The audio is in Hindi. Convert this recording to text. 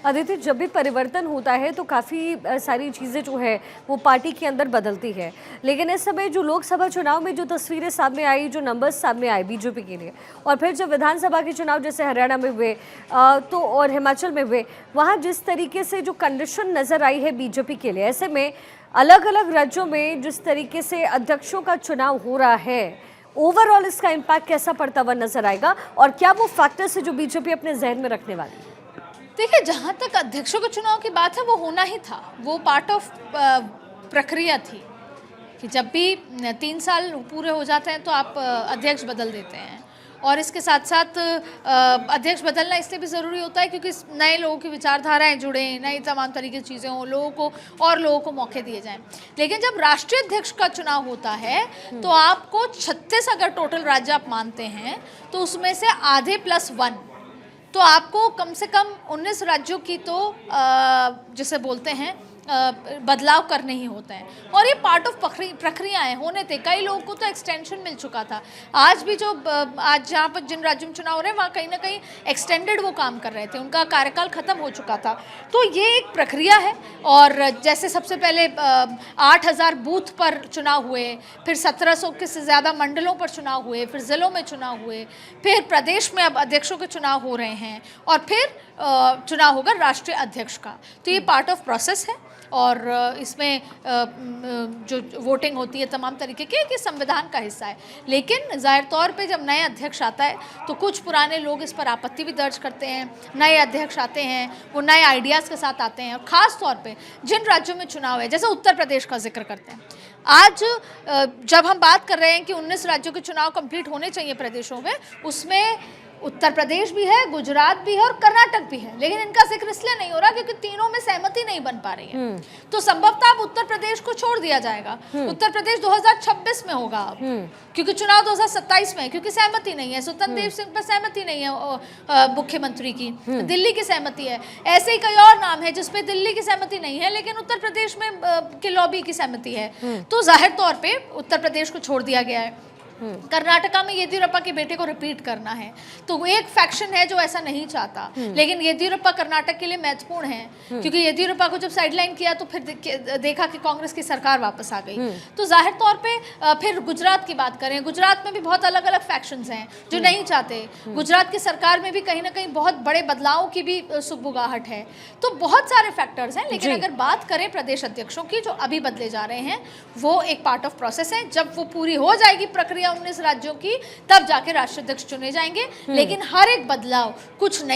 आदित्य, जब भी परिवर्तन होता है तो काफ़ी सारी चीज़ें जो है वो पार्टी के अंदर बदलती है। लेकिन इस समय जो लोकसभा चुनाव में जो तस्वीरें सामने आई, जो नंबर्स सामने आए बीजेपी के लिए, और फिर जब विधानसभा के चुनाव जैसे हरियाणा में हुए तो और हिमाचल में हुए, वहाँ जिस तरीके से जो कंडीशन नज़र आई है बीजेपी के लिए, ऐसे में अलग अलग राज्यों में जिस तरीके से अध्यक्षों का चुनाव हो रहा है, ओवरऑल इसका इम्पैक्ट कैसा पड़ता हुआ नजर आएगा और क्या वो फैक्टर्स है जो बीजेपी अपने जहन में रखने वाली है? देखिए, जहाँ तक अध्यक्षों के चुनाव की बात है वो होना ही था, वो पार्ट ऑफ प्रक्रिया थी कि जब भी 3 साल पूरे हो जाते हैं तो आप अध्यक्ष बदल देते हैं। और इसके साथ साथ अध्यक्ष बदलना इसलिए भी ज़रूरी होता है क्योंकि नए लोगों की विचारधाराएं जुड़ें, नई तमाम तरीके की चीज़ें हों, लोगों को मौके दिए जाएं। लेकिन जब राष्ट्रीय अध्यक्ष का चुनाव होता है तो आपको 36 अगर टोटल राज्य आप मानते हैं तो उसमें से आधे +1, तो आपको कम से कम 19 राज्यों की तो जिसे बोलते हैं बदलाव करने ही होते हैं। और ये पार्ट ऑफ प्रक्रियाएं होने थे। कई लोगों को तो एक्सटेंशन मिल चुका था। आज भी जो आज जहाँ पर जिन राज्यों में चुनाव हो रहे हैं वहाँ कहीं ना कहीं एक्सटेंडेड वो काम कर रहे थे, उनका कार्यकाल खत्म हो चुका था। तो ये एक प्रक्रिया है। और जैसे सबसे पहले 8,000 बूथ पर चुनाव हुए, फिर 1700 के से ज़्यादा मंडलों पर चुनाव हुए, फिर ज़िलों में चुनाव हुए, फिर प्रदेश में अब अध्यक्षों के चुनाव हो रहे हैं, और फिर चुनाव होगा राष्ट्रीय अध्यक्ष का। तो ये पार्ट ऑफ प्रोसेस है। और इसमें जो वोटिंग होती है तमाम तरीके की, कि संविधान का हिस्सा है। लेकिन जाहिर तौर पे जब नए अध्यक्ष आता है तो कुछ पुराने लोग इस पर आपत्ति भी दर्ज करते हैं। नए अध्यक्ष आते हैं, वो नए आइडियाज़ के साथ आते हैं। और ख़ास तौर पे जिन राज्यों में चुनाव है, जैसे उत्तर प्रदेश का जिक्र करते हैं, आज जब हम बात कर रहे हैं कि 19 राज्यों के चुनाव कंप्लीट होने चाहिए प्रदेशों में, उसमें उत्तर प्रदेश भी है, गुजरात भी है और कर्नाटक भी है। लेकिन इनका जिक्र इसलिए नहीं हो रहा क्योंकि तीनों में सहमति नहीं बन पा रही है। तो संभवतः अब उत्तर प्रदेश को छोड़ दिया जाएगा। उत्तर प्रदेश 2026 में होगा अब, क्योंकि चुनाव 2027 में है, क्योंकि सहमति नहीं है। स्वतंत्र सिंह पर सहमति नहीं है मुख्यमंत्री की, दिल्ली की सहमति है। ऐसे ही कई और नाम है जिसपे दिल्ली की सहमति नहीं है लेकिन उत्तर प्रदेश में के लॉबी की सहमति है। तो जाहिर तौर पर उत्तर प्रदेश को छोड़ दिया गया है। कर्नाटका में येदियुरप्पा के बेटे को रिपीट करना है, तो एक फैक्शन है जो ऐसा नहीं चाहता। लेकिन येदियुरप्पा कर्नाटक के लिए महत्वपूर्ण है, क्योंकि येदियुरप्पा को जब साइडलाइन किया तो फिर देखा कि कांग्रेस की सरकार वापस आ गई। तो जाहिर तौर पे फिर गुजरात की बात करें, गुजरात में भी बहुत अलग अलग फैक्शंस हैं जो नहीं चाहते। गुजरात की सरकार में भी कहीं ना कहीं बहुत बड़े बदलाव की भी सुगबुगाहट है। तो बहुत सारे फैक्टर्स हैं। लेकिन अगर बात करें प्रदेश अध्यक्षों की जो अभी बदले जा रहे हैं, वो एक पार्ट ऑफ प्रोसेस है। जब वो पूरी हो जाएगी प्रक्रिया 19 राज्यों की, तब जाके राष्ट्राध्यक्ष चुने जाएंगे। लेकिन हर एक बदलाव कुछ नई